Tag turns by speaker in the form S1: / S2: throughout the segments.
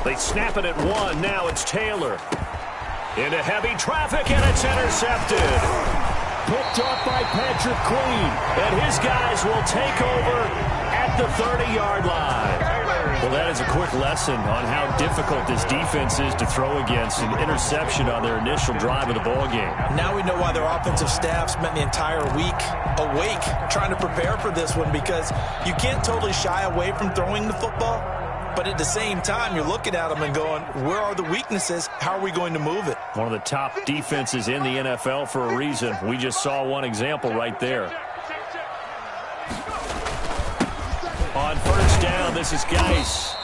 S1: They snap it at one. Now it's Taylor. Into heavy traffic, and it's intercepted. Picked up by Patrick Queen. And his guys will take over at the 30-yard line. Well, that is a quick lesson on how difficult this defense is to throw against an interception on their initial drive of the ballgame.
S2: Now we know why their offensive staff spent the entire week awake trying to prepare for this one, because you can't totally shy away from throwing the football. But at the same time, you're looking at them and going, where are the weaknesses? How are we going to move it?
S1: One of the top defenses in the NFL for a reason. We just saw one example right there. On first down, this is Geis.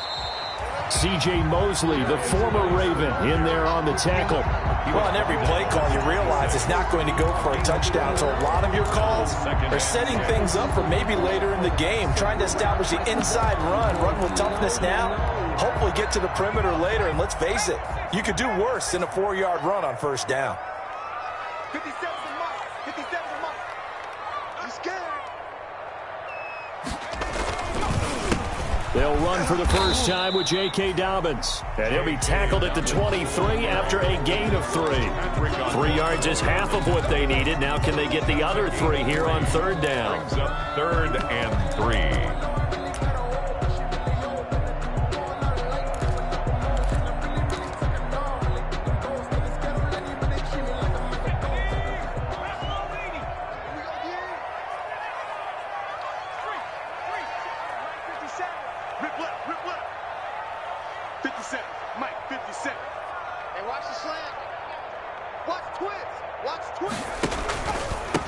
S1: C.J. Mosley, the former Raven, in there on the tackle.
S2: Well, on every play call, you realize it's not going to go for a touchdown. So a lot of your calls are setting things up for maybe later in the game, trying to establish the inside run with toughness now, hopefully get to the perimeter later. And let's face it, you could do worse than a 4-yard run on first down.
S3: 57 mark. 57 mark. I'm scared.
S1: They'll run for the first time with J.K. Dobbins. And he'll be tackled at the 23 after a gain of 3. 3 yards is half of what they needed. Now can they get the other 3 here on third down?
S4: Third and 3.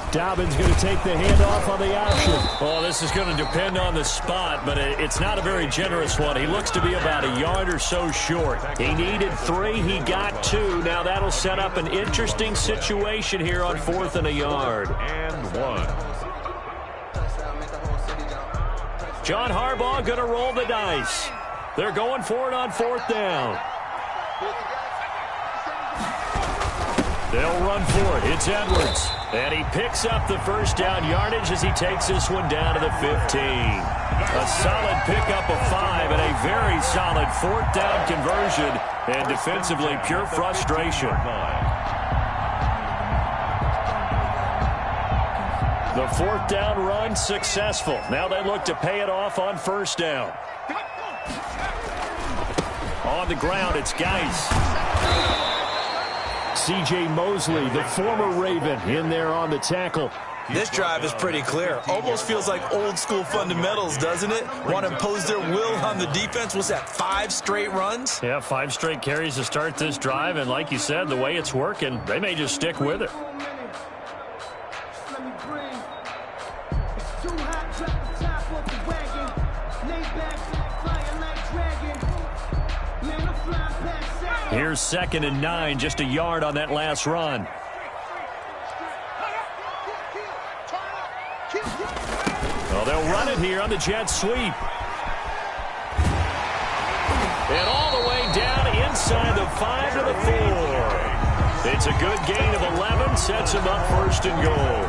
S1: Dobbins going to take the handoff on the option. Oh, this is going to depend on the spot, but it's not a very generous one. He looks to be about a yard or so short. He needed 3. He got 2. Now that'll set up an interesting situation here on 4th and a yard.
S4: And 1.
S1: John Harbaugh going to roll the dice. They're going for it on 4th down. They'll run for it. It's Edwards. And he picks up the first down yardage as he takes this one down to the 15. A solid pickup of 5 and a very solid 4th down conversion. And defensively, pure frustration. The 4th down run successful. Now they look to pay it off on first down. On the ground, it's Geis. C.J. Mosley, the former Raven, in there on the tackle.
S2: This drive is pretty clear. Almost feels like old school fundamentals, doesn't it? Want to impose their will on the defense. Was that 5 straight runs?
S1: Yeah, 5 straight carries to start this drive. And like you said, the way it's working, they may just stick with it. Here's 2nd and 9, just a yard on that last run. Well, they'll run it here on the jet sweep. And all the way down inside the 5 to the 4. It's a good gain of 11, sets him up 1st and goal.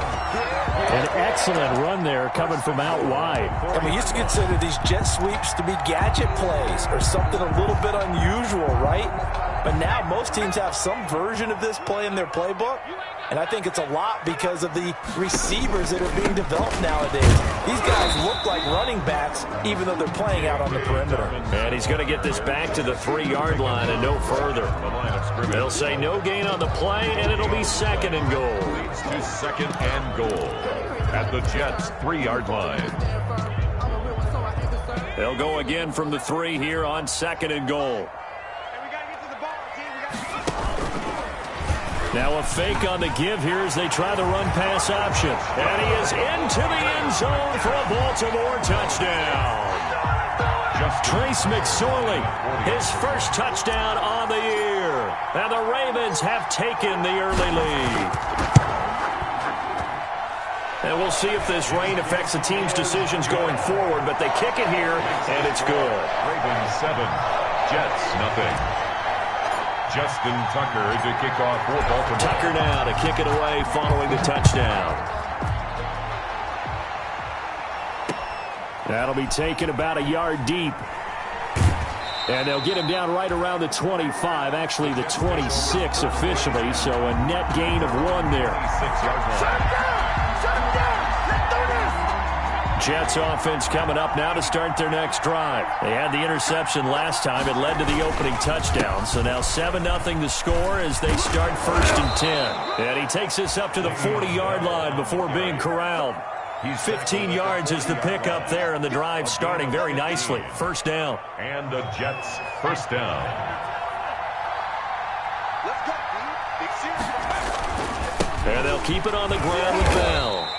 S1: An excellent run there coming from out wide.
S2: And we used to consider these jet sweeps to be gadget plays or something a little bit unusual, right? But now most teams have some version of this play in their playbook. And I think it's a lot because of the receivers that are being developed nowadays. These guys look like running backs even though they're playing out on the perimeter.
S1: And he's going to get this back to the 3-yard line and no further. They'll say no gain on the play, and it'll be 2nd and goal.
S4: Leads to 2nd and goal at the Jets' 3-yard line.
S1: They'll go again from the 3 here on 2nd and goal. Now a fake on the give here as they try the run-pass option. And he is into the end zone for a Baltimore touchdown. Trace McSorley, his first touchdown on the year. And the Ravens have taken the early lead. And we'll see if this rain affects the team's decisions going forward, but they kick it here, and it's good.
S4: Ravens 7, Jets nothing. Justin Tucker to kick off for Baltimore.
S1: Tucker now to kick it away following the touchdown. That'll be taken about a yard deep. And they'll get him down right around the 25, actually the 26 officially, so a net gain of 1 there.
S4: 6-yard line.
S1: Jets offense coming up now to start their next drive. They had the interception last time. It led to the opening touchdown. So now 7-0 the score as they start 1st and 10. And he takes this up to the 40-yard line before being corralled. 15 yards is the pickup there, and the drive starting very nicely. 1st down.
S4: And the Jets 1st down.
S3: Let's go, dude. Big series.
S1: And they'll keep it on the ground with Bell.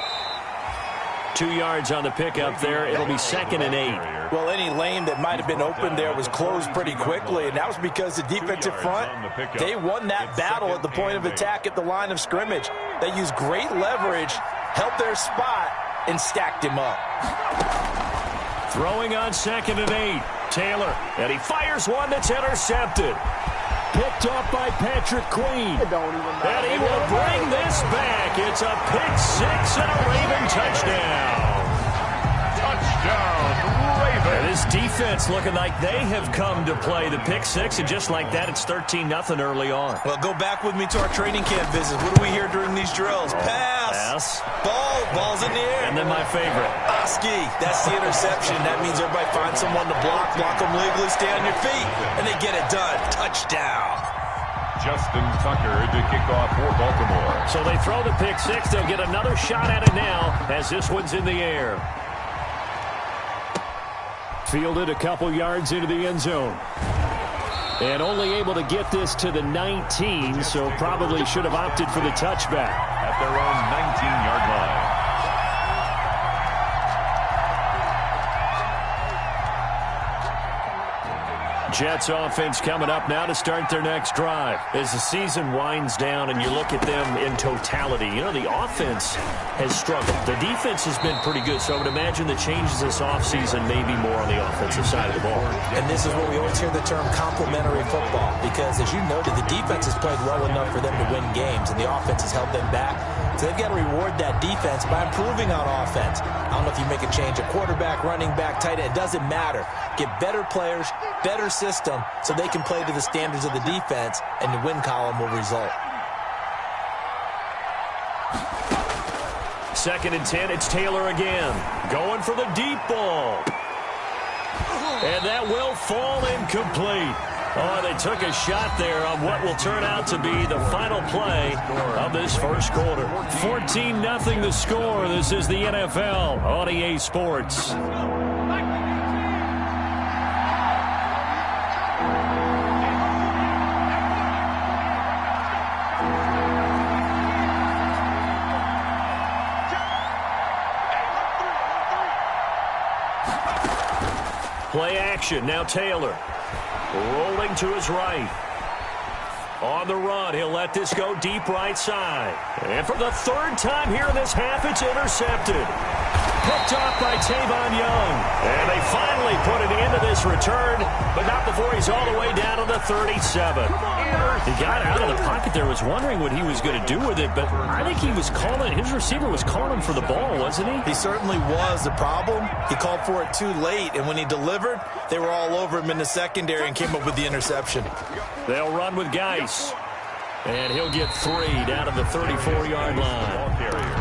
S1: 2 yards on the pickup there. It'll be 2nd and 8.
S2: Well, any lane that might have been open there was closed pretty quickly, and that was because the defensive front, they won that battle at the point of attack at the line of scrimmage. They used great leverage, held their spot, and stacked him up.
S1: Throwing on 2nd and 8. Taylor, and he fires one that's intercepted. Picked off by Patrick Queen. And he will bring this back. It's a pick 6 and a Raven touchdown.
S4: Touchdown, Ravens.
S1: And this defense looking like they have come to play the pick 6, and just like that, it's 13-0 early on.
S2: Well, go back with me to our training camp visit. What do we hear during these drills? Pass. Ball's in the air.
S1: And then my favorite.
S2: Oski, that's the interception. That means everybody finds someone to block them legally, stay on your feet, and they get it done. Touchdown.
S4: Justin Tucker to kick off for Baltimore.
S1: So they throw the pick 6. They'll get another shot at it now as this one's in the air. Fielded a couple yards into the end zone. And only able to get this to the 19, so probably should have opted for the touchback.
S4: At their own 19-yard line.
S1: Jets offense coming up now to start their next drive. As the season winds down and you look at them in totality, you know, the offense has struggled. The defense has been pretty good, so I would imagine the changes this offseason may be more on the offensive side of the ball.
S2: And this is where we always hear the term complementary football, because as you noted, the defense has played well enough for them to win games, and the offense has held them back. So they've got to reward that defense by improving on offense. I don't know if you make a change at quarterback, running back, tight end. It doesn't matter. Get better players, better system, so they can play to the standards of the defense, and the win column will result.
S1: 2nd and 10, it's Taylor again. Going for the deep ball. And that will fall incomplete. Oh, they took a shot there on what will turn out to be the final play of this first quarter. 14-0 the score. This is the NFL on EA Sports. Play action. Now Taylor. Rolling to his right. On the run, he'll let this go deep right side. And for the 3rd time here in this half, it's intercepted. Picked off by Tavon Young. And they finally put an end to this return, but not before he's all the way down to the 37. He got out of the pocket there, was wondering what he was going to do with it, but I think he was calling, his receiver was calling for the ball, wasn't he?
S2: He certainly was. The problem, he called for it too late, and when he delivered, they were all over him in the secondary and came up with the interception.
S1: They'll run with Geis. And he'll get 3 down to the 34-yard line.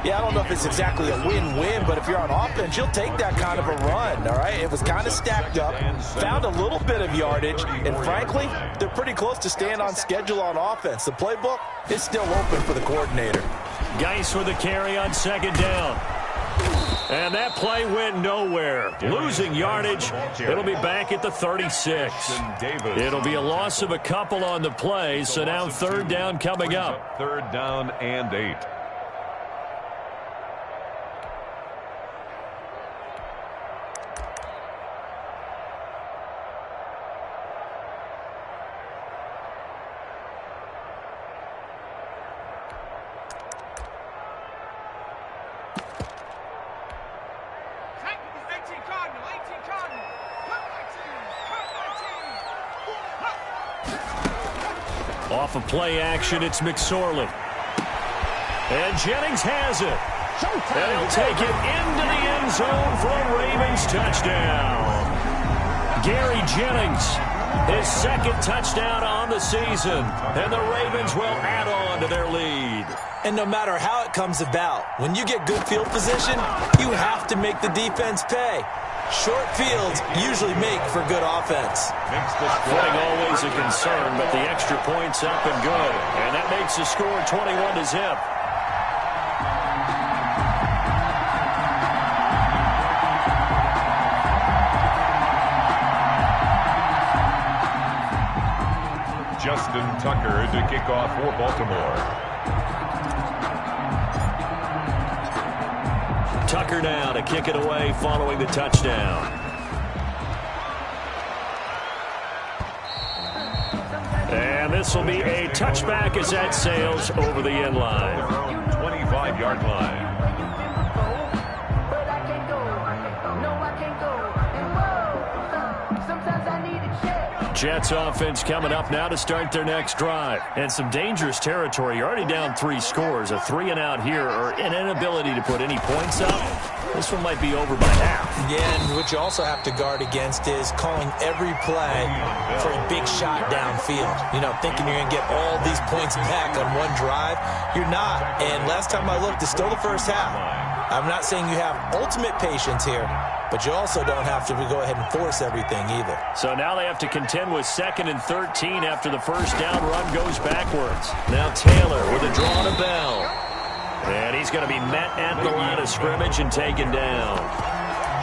S2: Yeah, I don't know if it's exactly a win-win, but if you're on offense, you'll take that kind of a run, all right? It was kind of stacked up, found a little bit of yardage, and frankly, they're pretty close to staying on schedule on offense. The playbook is still open for the coordinator.
S1: Geis with a carry on 2nd down. And that play went nowhere. Losing yardage. It'll be back at the 36. It'll be a loss of a couple on the play, so now 3rd down coming up.
S4: 3rd down and 8.
S1: Off of play action, it's McSorley. And Jennings has it. And he'll take it into the end zone for a Ravens touchdown. Gary Jennings, his second touchdown on the season. And the Ravens will add on to their lead.
S2: And no matter how it comes about, when you get good field position, you have to make the defense pay. Short fields usually make for good offense.
S1: Footing always a concern, but the extra point's up and good. And that makes the score 21-0.
S4: Justin Tucker to kick off for Baltimore.
S1: Tucker now to kick it away following the touchdown. And this will be a touchback as that sails over the end line.
S4: 25-yard line.
S1: Jets offense coming up now to start their next drive. And some dangerous territory. You're already down 3 scores. A 3-and-out here or an inability to put any points up. This one might be over by half.
S2: Yeah, and what you also have to guard against is calling every play for a big shot downfield. You know, thinking you're going to get all these points back on one drive. You're not. And last time I looked, it's still the first half. I'm not saying you have ultimate patience here, but you also don't have to go ahead and force everything either.
S1: So now they have to contend with 2nd and 13 after the first down run goes backwards. Now Taylor with a draw and a bell. And he's going to be met at the line of scrimmage and taken down.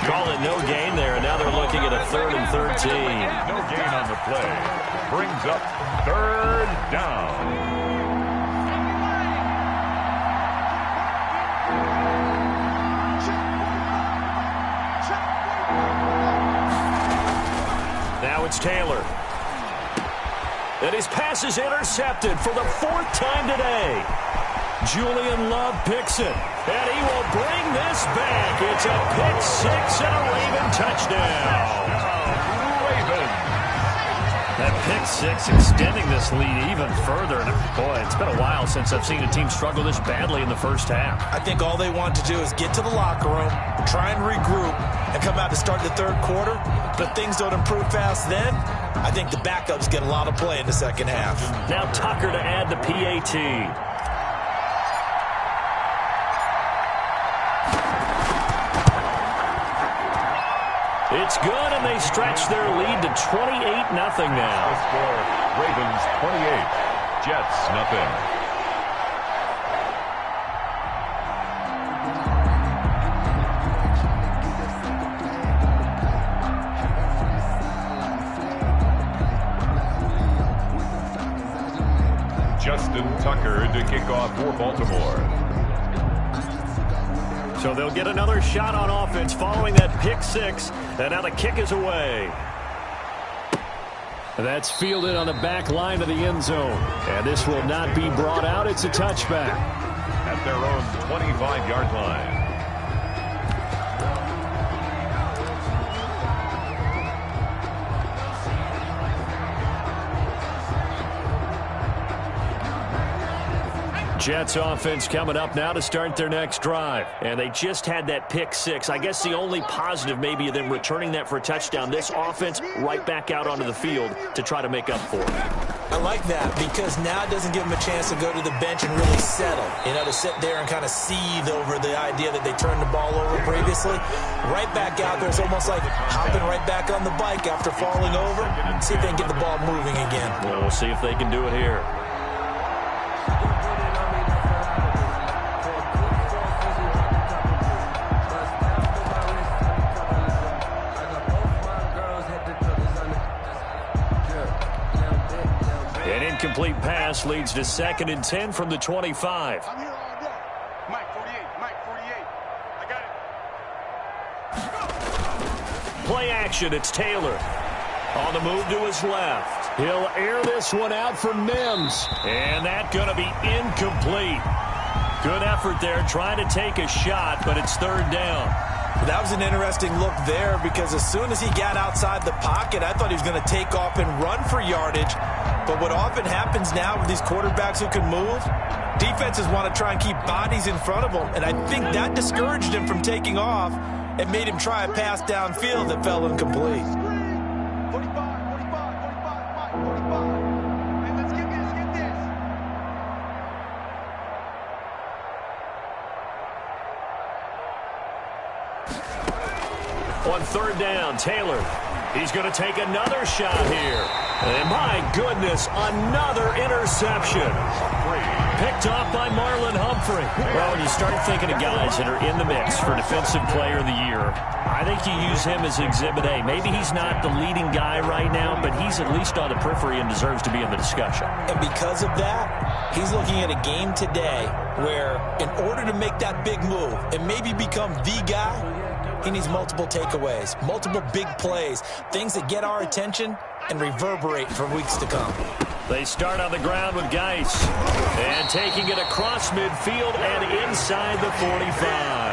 S1: Call it no gain there, and now they're looking at a 3rd and 13.
S4: No gain on the play. Brings up 3rd down.
S1: Now it's Taylor. And his pass is intercepted for the 4th time today. Julian Love picks it. And he will bring this back. It's a pick 6 and a Raven touchdown.
S4: Ravens.
S1: That pick 6 extending this lead even further. And boy, it's been a while since I've seen a team struggle this badly in the first half.
S2: I think all they want to do is get to the locker room, try and regroup, and come out to start the 3rd quarter. But things don't improve fast then. I think the backups get a lot of play in the second half.
S1: Now Tucker to add the PAT. It's good, and they stretch their lead to 28-0 now.
S4: The score, Ravens 28, Jets nothing. Justin Tucker to kick off for Baltimore.
S1: So they'll get another shot on offense following that pick 6. And now the kick is away. That's fielded on the back line of the end zone. And this will not be brought out. It's a touchback.
S4: At their own 25-yard line.
S1: Jets offense coming up now to start their next drive. And they just had that pick 6. I guess the only positive maybe of them returning that for a touchdown. This offense right back out onto the field to try to make up for it.
S2: I like that because now it doesn't give them a chance to go to the bench and really settle. You know, to sit there and kind of seethe over the idea that they turned the ball over previously. Right back out there. It's almost like hopping right back on the bike after falling over. See if they can get the ball moving again.
S1: Well, we'll see if they can do it here. Complete pass leads to 2nd and 10 from the 25.
S3: I'm here all day. Mike 48, Mike 48. I got it.
S1: Play action, it's Taylor. On the move to his left. He'll air this one out for Mims. And that's going to be incomplete. Good effort there trying to take a shot, but it's 3rd down.
S2: That was an interesting look there because as soon as he got outside the pocket, I thought he was going to take off and run for yardage. But what often happens now with these quarterbacks who can move, defenses want to try and keep bodies in front of them. And I think that discouraged him from taking off and made him try a pass downfield that fell incomplete.
S3: 45, 45, 45, 45. And let's get this,
S1: On third down, Taylor. He's going to take another shot here. And my goodness, another interception. Picked off by Marlon Humphrey. Well, when you start thinking of guys that are in the mix for Defensive Player of the Year, I think you use him as Exhibit A. Maybe he's not the leading guy right now, but he's at least on the periphery and deserves to be in the discussion.
S2: And because of that, he's looking at a game today where in order to make that big move and maybe become the guy, he needs multiple takeaways, multiple big plays, things that get our attention and reverberate for weeks to come.
S1: They start on the ground with Geis. And taking it across midfield and inside the 45.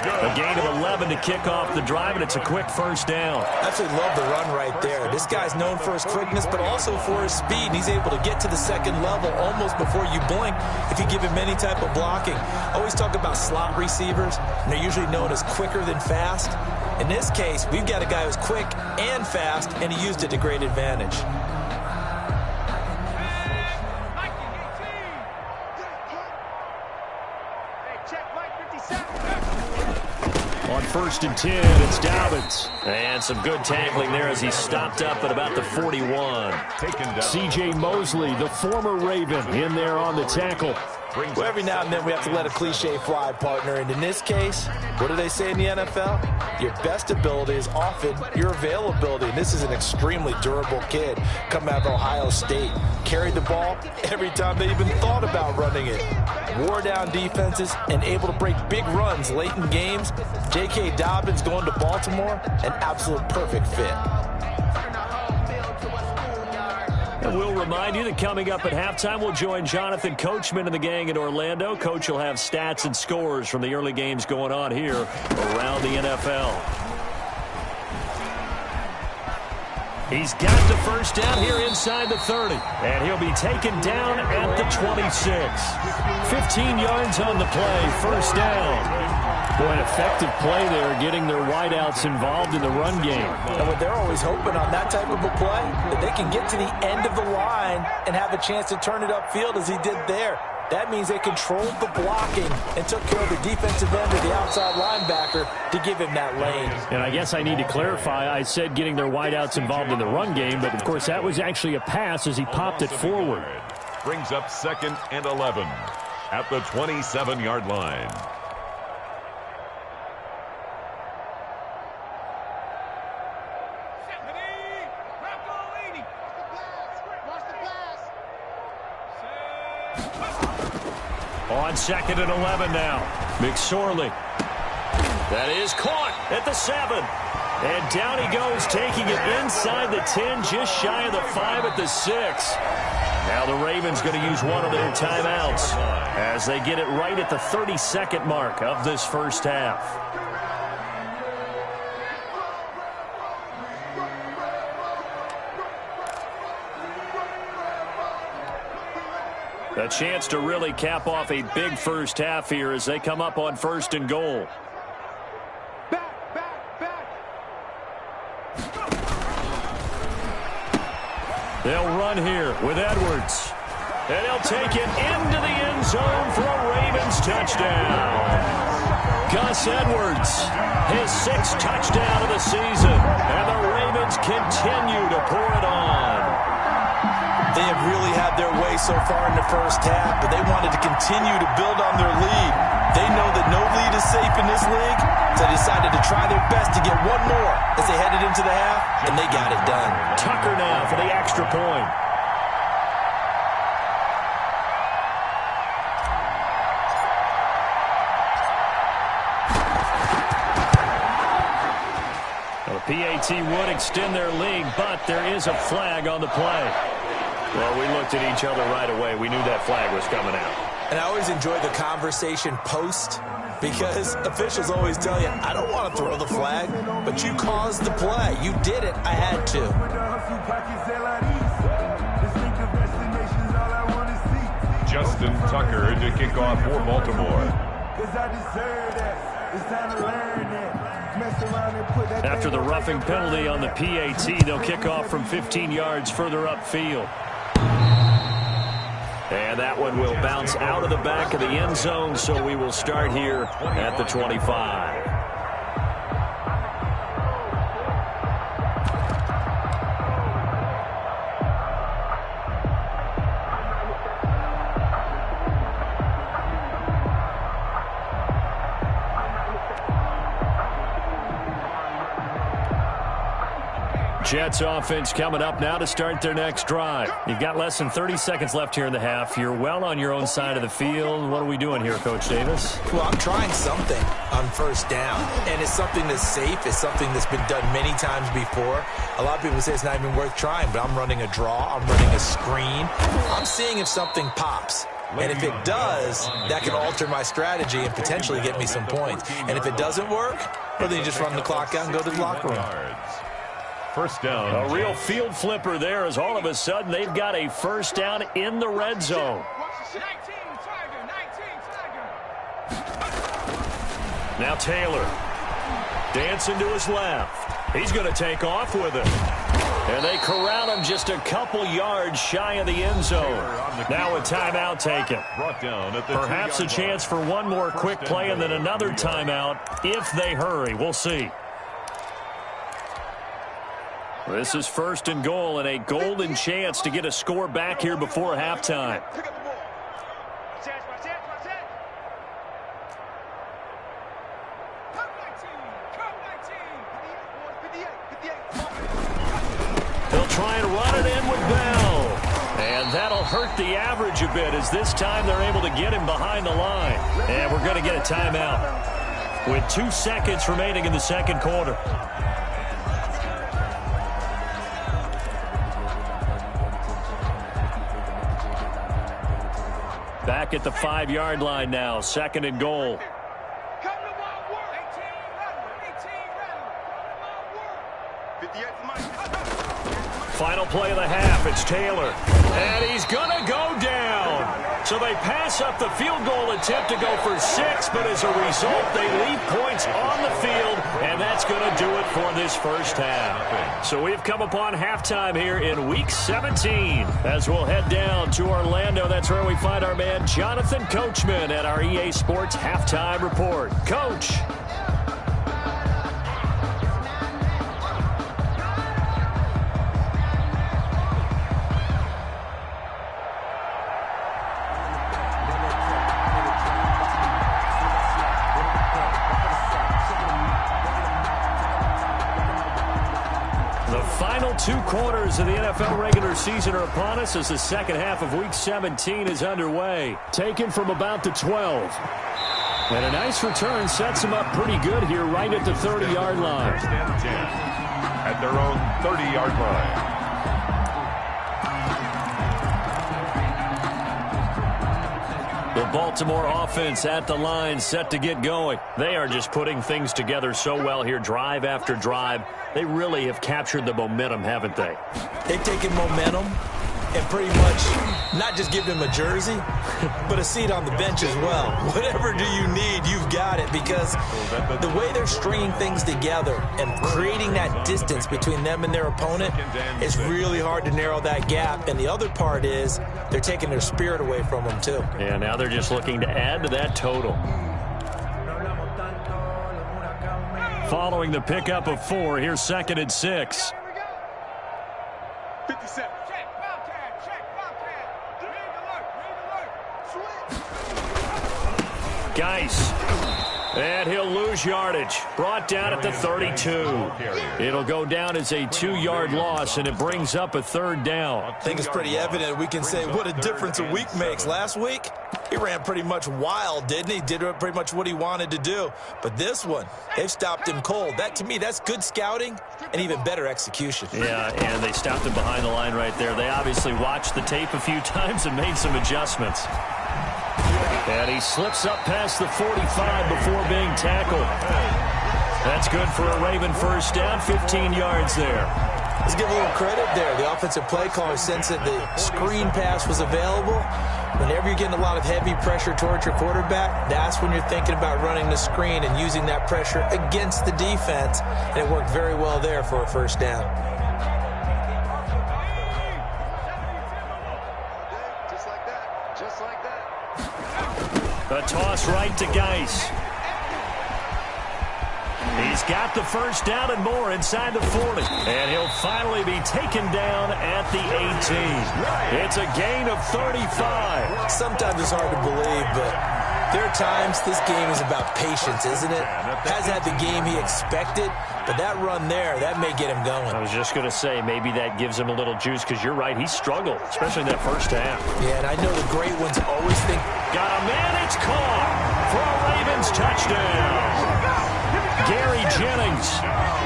S1: A gain of 11 to kick off the drive, and it's a quick first down.
S2: I absolutely love the run right there. This guy's known for his quickness, but also for his speed. He's able to get to the second level almost before you blink if you give him any type of blocking. I always talk about slot receivers, and they're usually known as quicker than fast. In this case, we've got a guy who's quick and fast, and he used it to great advantage.
S1: On 1st and 10, it's Dobbins. And some good tackling there as he stopped up at about the 41. C.J. Mosley, the former Raven, in there on the tackle.
S2: Well, every now and then we have to let a cliche fly, partner. And in this case, what do they say in the NFL? Your best ability is often your availability. And this is an extremely durable kid coming out of Ohio State. Carried the ball every time they even thought about running it. Wore down defenses and able to break big runs late in games. J.K. Dobbins going to Baltimore, an absolute perfect fit.
S1: And we'll remind you that coming up at halftime, we'll join Jonathan Coachman and the gang in Orlando. Coach will have stats and scores from the early games going on here around the NFL. He's got the first down here inside the 30. And he'll be taken down at the 26. 15 yards on the play, first down. Boy, an effective play there, getting their wideouts involved in the run game.
S2: And what they're always hoping on that type of a play, that they can get to the end of the line and have a chance to turn it upfield as he did there. That means they controlled the blocking and took care of the defensive end of the outside linebacker to give him that lane.
S1: And I guess I need to clarify, I said getting their wideouts involved in the run game, but of course that was actually a pass as he popped it forward.
S4: Brings up 2nd and 11 at the 27-yard line.
S1: On 2nd and 11 now. McSorley. That is caught at the 7. And down he goes, taking it inside the 10, just shy of the 5 at the 6. Now the Ravens going to use one of their timeouts as they get it right at the 32nd mark of this first half. A chance to really cap off a big first half here as they come up on 1st and goal. They'll run here with Edwards. And he'll take it into the end zone for a Ravens touchdown. Gus Edwards, his 6th touchdown of the season. And the Ravens continue to pour it on.
S2: They have really had their way so far in the first half, but they wanted to continue to build on their lead. They know that no lead is safe in this league, so they decided to try their best to get one more as they headed into the half, and they got it done.
S1: Tucker now for the extra point. Well, the PAT would extend their lead, but there is a flag on the play. Well, we looked at each other right away. We knew that flag was coming out.
S2: And I always enjoy the conversation post because officials always tell you, I don't want to throw the flag, but you caused the play. You did it. I had to.
S4: Justin Tucker to kick off for Baltimore.
S1: After the roughing penalty on the PAT, they'll kick off from 15 yards further upfield. And that one will bounce out of the back of the end zone, so we will start here at the 25. Jets offense coming up now to start their next drive. You've got less than 30 seconds left here in the half. You're well on your own side of the field. What are we doing here, Coach Davis?
S2: Well, I'm trying something on first down, and it's something that's safe. It's something that's been done many times before. A lot of people say it's not even worth trying, but I'm running a draw. I'm running a screen. I'm seeing if something pops. And if it does, that can alter my strategy and potentially get me some points. And if it doesn't work, well, then you just run the clock out and go to the locker room.
S4: First down.
S1: A real field flipper there as all of a sudden they've got a first down in the red zone. Now Taylor dancing to his left. He's going to take off with it. And they corral him just a couple yards shy of the end zone. Now a timeout taken. Perhaps a chance for one more quick play and then another timeout if they hurry. We'll see. This is first and goal and a golden chance to get a score back here before halftime. They'll try and run it in with Bell. And that'll hurt the average a bit as this time they're able to get him behind the line. And we're going to get a timeout with 2 seconds remaining in the second quarter. Back at the 5-yard line now, second and goal. Final play of the half, it's Taylor. And he's going to go down. So they pass up the field goal attempt to go for 6, but as a result, they leave points on the field, and that's going to do it for this first half. So we've come upon halftime here in Week 17. As we'll head down to Orlando, that's where we find our man Jonathan Coachman at our EA Sports Halftime Report. Coach. Final 2 quarters of the NFL regular season are upon us as the second half of Week 17 is underway. Taken from about the 12. And a nice return sets them up pretty good here right at the 30-yard line.
S4: At their own 30-yard line.
S1: The Baltimore offense at the line set to get going. They are just putting things together so well here, drive after drive. They really have captured the momentum, haven't they?
S2: They've taken momentum and pretty much not just give them a jersey, but a seat on the bench as well. Whatever do you need, you've got it, because the way they're stringing things together and creating that distance between them and their opponent is really hard to narrow that gap. And the other part is they're taking their spirit away from them, too.
S1: Yeah, now they're just looking to add to that total. Following the pickup of 4, here's second and 6.
S3: 57.
S1: Geis. And he'll lose yardage. Brought down at the 32. It'll go down as a 2-yard loss, and it brings up a third down.
S2: I think it's pretty evident. We can say what a difference a week makes. Last week, he ran pretty much wild, didn't he? Did pretty much what he wanted to do. But this one, they've stopped him cold. That, to me, that's good scouting and even better execution.
S1: Yeah, and they stopped him behind the line right there. They obviously watched the tape a few times and made some adjustments. And he slips up past the 45 before being tackled. That's good for a Raven first down, 15 yards there.
S2: Let's give a little credit there. The offensive play caller sensed that the screen pass was available. Whenever you're getting a lot of heavy pressure towards your quarterback, that's when you're thinking about running the screen and using that pressure against the defense. And it worked very well there for a first down.
S3: Just like that. Just like that.
S1: A toss right to Geis. He's got the first down and more inside the 40. And he'll finally be taken down at the 18. It's a gain of 35.
S2: Sometimes it's hard to believe, but there are times this game is about patience, isn't it? Hasn't had the game he expected, but that run there, that may get him going.
S1: I was just going to say, maybe that gives him a little juice, because you're right, he struggled, especially in that first half.
S2: Yeah, and I know the great ones always think,
S1: got a man, it's caught for a Ravens touchdown. Gary Jennings,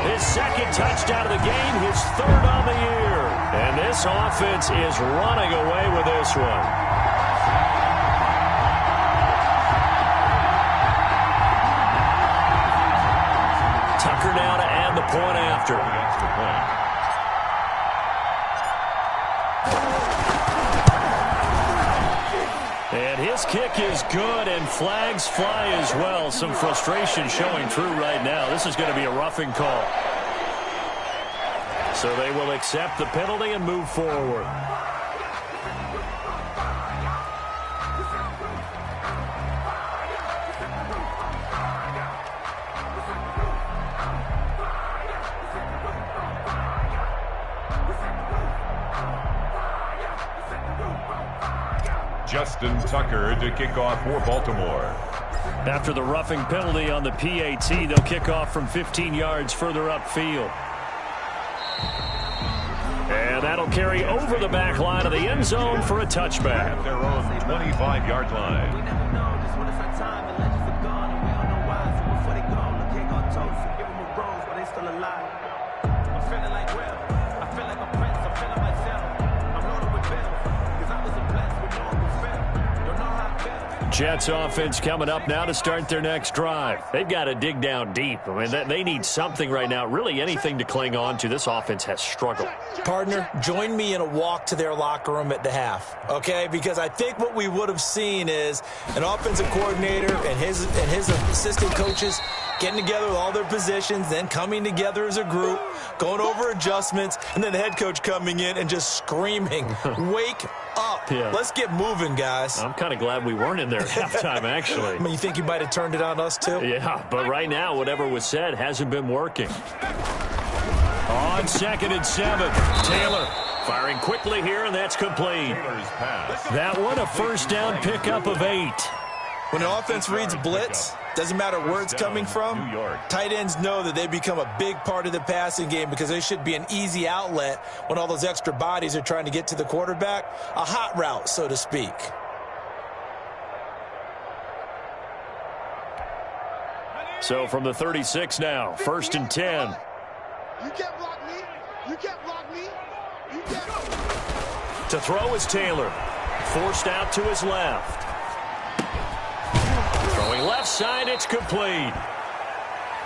S1: his second touchdown of the game, his third on the year. And this offense is running away with this one. Tucker now to add the point after. And his kick is good, and flags fly as well. Some frustration showing through right now. This is going to be a roughing call. So they will accept the penalty and move forward.
S4: Justin Tucker to kick off for Baltimore.
S1: After the roughing penalty on the PAT, they'll kick off from 15 yards further upfield. And that'll carry over the back line of the end zone for a touchback.
S4: At their own 25-yard line.
S1: Jets offense coming up now to start their next drive. They've got to dig down deep. I mean, they need something right now, really anything to cling on to. This offense has struggled.
S2: Partner, join me in a walk to their locker room at the half, okay? Because I think what we would have seen is an offensive coordinator and his assistant coaches getting together with all their positions, then coming together as a group, going over adjustments, and then the head coach coming in and just screaming, wake up.
S1: Yeah.
S2: Let's get moving, guys.
S1: I'm kind of glad we weren't in there at halftime, actually.
S2: I mean, you think you might have turned it on us, too?
S1: Yeah, but right now, whatever was said hasn't been working. On 2nd and 7, Taylor firing quickly here, and that's complete. That one, a first down pickup of 8.
S2: When an offense reads blitz, doesn't matter where it's coming from, tight ends know that they become a big part of the passing game because they should be an easy outlet when all those extra bodies are trying to get to the quarterback. A hot route, so to speak.
S1: So from the 36 now, 1st and 10.
S3: You can't block me. You can't block me. You can't.
S1: To throw is Taylor. Forced out to his left. Throwing left side, it's complete.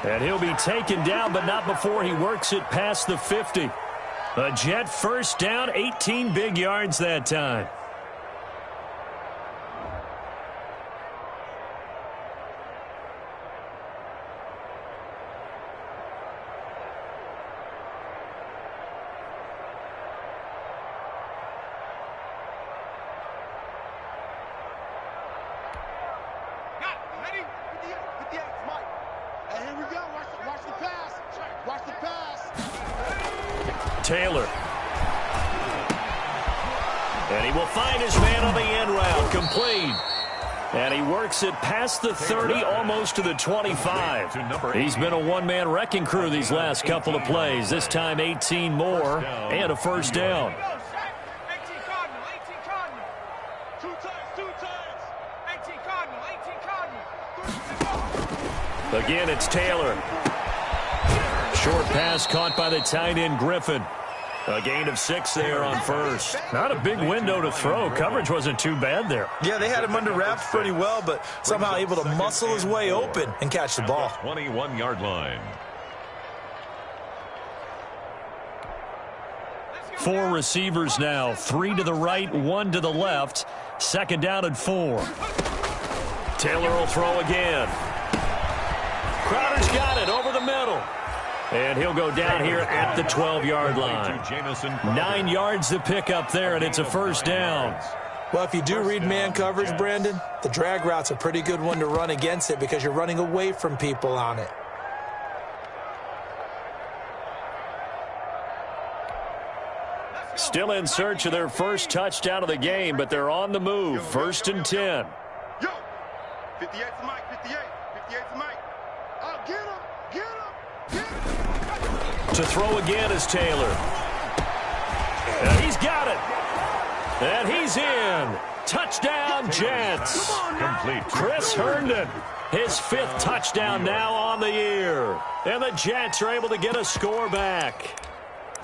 S1: And he'll be taken down, but not before he works it past the 50. A Jet first down, 18 big yards that time. Taylor. And he will find his man on the end route. Complete. And he works it past the 30, almost to the 25. He's been a one-man wrecking crew these last couple of plays. This time 18 more and a first down.
S3: 18 Cardinal, 18 Cardinal. 2 times. 18 Cardinal, 18 Cardinal.
S1: Again, it's Taylor. Short pass caught by the tight end, Griffin. A gain of 6 there on first. Not a big window to throw. Coverage wasn't too bad there.
S2: Yeah, they had him under wraps pretty well, but somehow able to muscle his way open and catch the ball.
S4: 21-yard line.
S1: 4 receivers now. 3 to the right, 1 to the left. 2nd down and 4. Taylor will throw again. Crowder's got it over the middle. And he'll go down here at the 12-yard line. 9 yards to pick up there, and it's a 1st down.
S2: Well, if you do read man coverage, Brandon, the drag route's a pretty good one to run against it because you're running away from people on it.
S1: Still in search of their first touchdown of the game, but they're on the move. 1st and 10.
S3: Yo, 58 to Mike, 58 to Mike. Oh, get him, get him, get him.
S1: To throw again is Taylor. And he's got it. And he's in. Touchdown, Jets.
S4: Complete.
S1: Chris Herndon, his 5th touchdown now on the year. And the Jets are able to get a score back.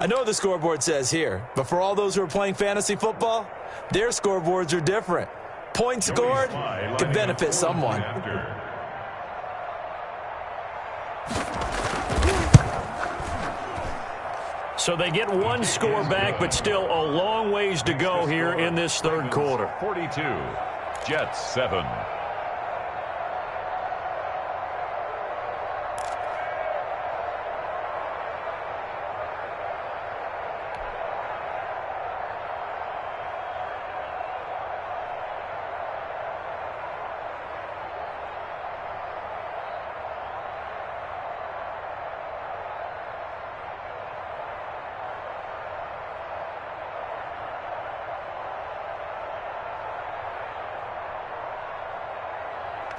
S2: I know the scoreboard says here, but for all those who are playing fantasy football, their scoreboards are different. Points scored could benefit someone.
S1: So they get 1 score back, but still a long ways to go here in this 3rd quarter.
S4: 42. Jets 7.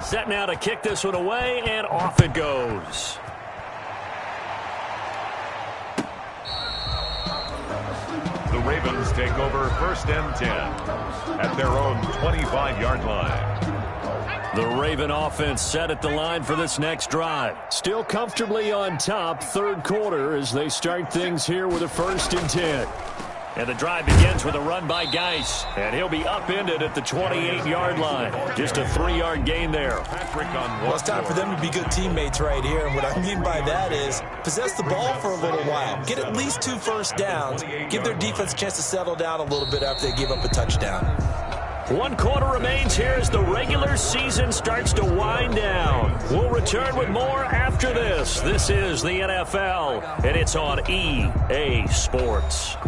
S1: Set now to kick this one away, and off it goes.
S4: The Ravens take over 1st and 10 at their own 25-yard line.
S1: The Raven offense set at the line for this next drive. Still comfortably on top, 3rd quarter as they start things here with a 1st and 10. And the drive begins with a run by Geis. And he'll be upended at the 28-yard line. Just a 3-yard gain there.
S2: Well, it's time for them to be good teammates right here. And what I mean by that is possess the ball for a little while. Get at least 2 first downs. Give their defense a chance to settle down a little bit after they give up a touchdown.
S1: 1 quarter remains here as the regular season starts to wind down. We'll return with more after this. This is the NFL, and it's on EA Sports.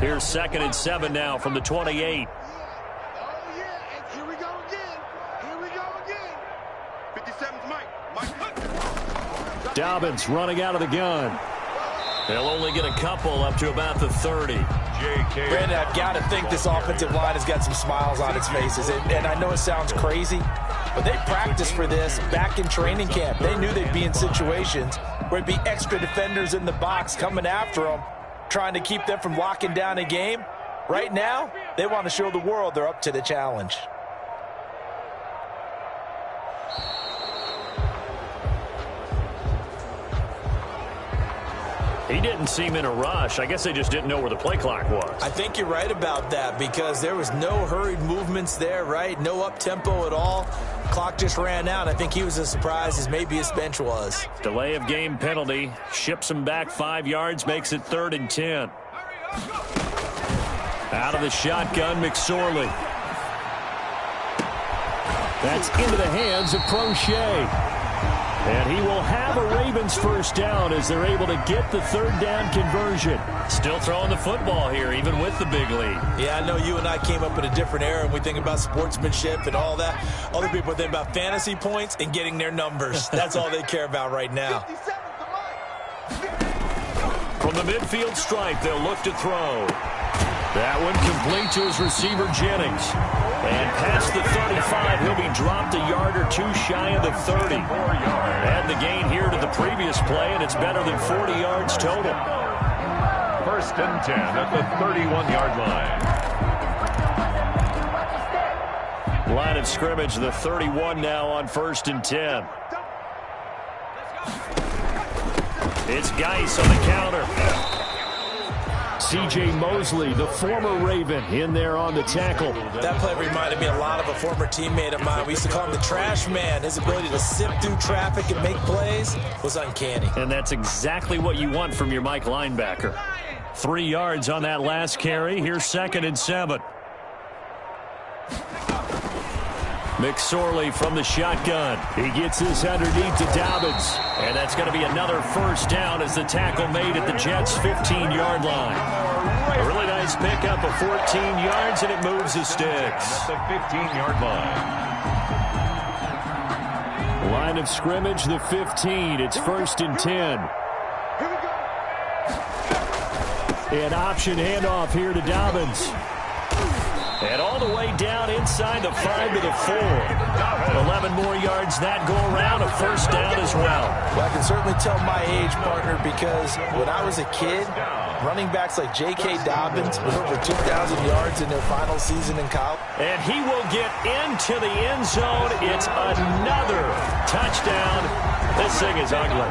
S1: Here's 2nd and 7 now from the 28.
S3: Oh, yeah, and here we go again. Here we go again. 57's Mike.
S1: Dobbins running out of the gun. They'll only get a couple up to about the 30.
S2: Brandon, I've got to think this offensive line has got some smiles on its faces. And I know it sounds crazy, but they practiced for this back in training camp. They knew they'd be in situations where it'd be extra defenders in the box coming after them, trying to keep them from locking down a game. Right now, they want to show the world they're up to the challenge.
S1: He didn't seem in a rush. I guess they just didn't know where the play clock was.
S2: I think you're right about that because there was no hurried movements there, right? No up-tempo at all. Clock just ran out. I think he was as surprised as maybe his bench was.
S1: Delay of game penalty. Ships him back 5 yards, makes it 3rd and 10. Out of the shotgun, McSorley. That's into the hands of Prochet. And he will have a Ravens 1st down as they're able to get the 3rd down conversion. Still throwing the football here, even with the big lead.
S2: Yeah, I know you and I came up in a different era, and we think about sportsmanship and all that. Other people think about fantasy points and getting their numbers. That's all they care about right now.
S1: From the midfield stripe, they'll look to throw. That one complete to his receiver, Jennings. And past the 35, he'll be dropped a yard or 2 shy of the 30. Add the gain here to the previous play, and it's better than 40 yards total.
S4: 1st and 10 at the 31-yard line.
S1: Line of scrimmage, the 31 now on 1st and 10. It's Geis on the counter. C.J. Mosley, the former Raven, in there on the tackle.
S2: That play reminded me a lot of a former teammate of mine. We used to call him the trash man. His ability to sift through traffic and make plays was uncanny.
S1: And that's exactly what you want from your Mike linebacker. 3 yards on that last carry. Here's 2nd and 7. McSorley from the shotgun. He gets this underneath to Dobbins. And that's going to be another first down as the tackle made at the Jets' 15-yard line. A really nice pickup of 14 yards, and it moves the sticks.
S4: At the 15-yard line.
S1: Line of scrimmage, the 15. It's 1st and 10. An option handoff here to Dobbins. And all the way down inside the 5 to the 4. 11 more yards that go around, a first down as well.
S2: Well, I can certainly tell my age, partner, because when I was a kid, running backs like J.K. Dobbins with over 2,000 yards in their final season in college.
S1: And he will get into the end zone. It's another touchdown. This thing is ugly.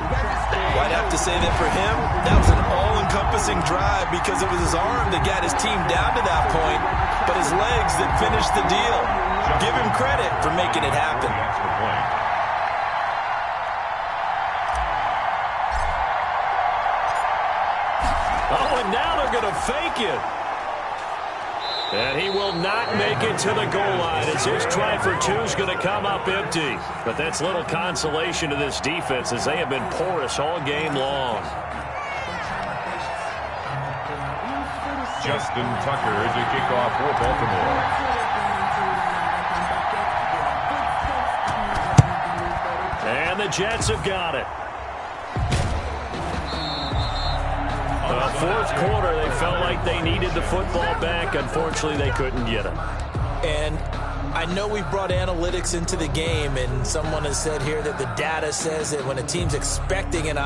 S2: Well, I'd have to say that for him, that was an all-encompassing drive because it was his arm that got his team down to that point, but his legs that finished the deal. Give him credit for making it happen.
S1: Oh, and now they're going to fake it. And he will not make it to the goal line as his try for 2 is going to come up empty. But that's little consolation to this defense as they have been porous all game long.
S4: Justin Tucker is a kickoff for Baltimore.
S1: And the Jets have got it. Fourth quarter, they felt like they needed the football back. Unfortunately, they couldn't get it.
S2: And I know we brought analytics into the game, and someone has said here that the data says that when a team's expecting an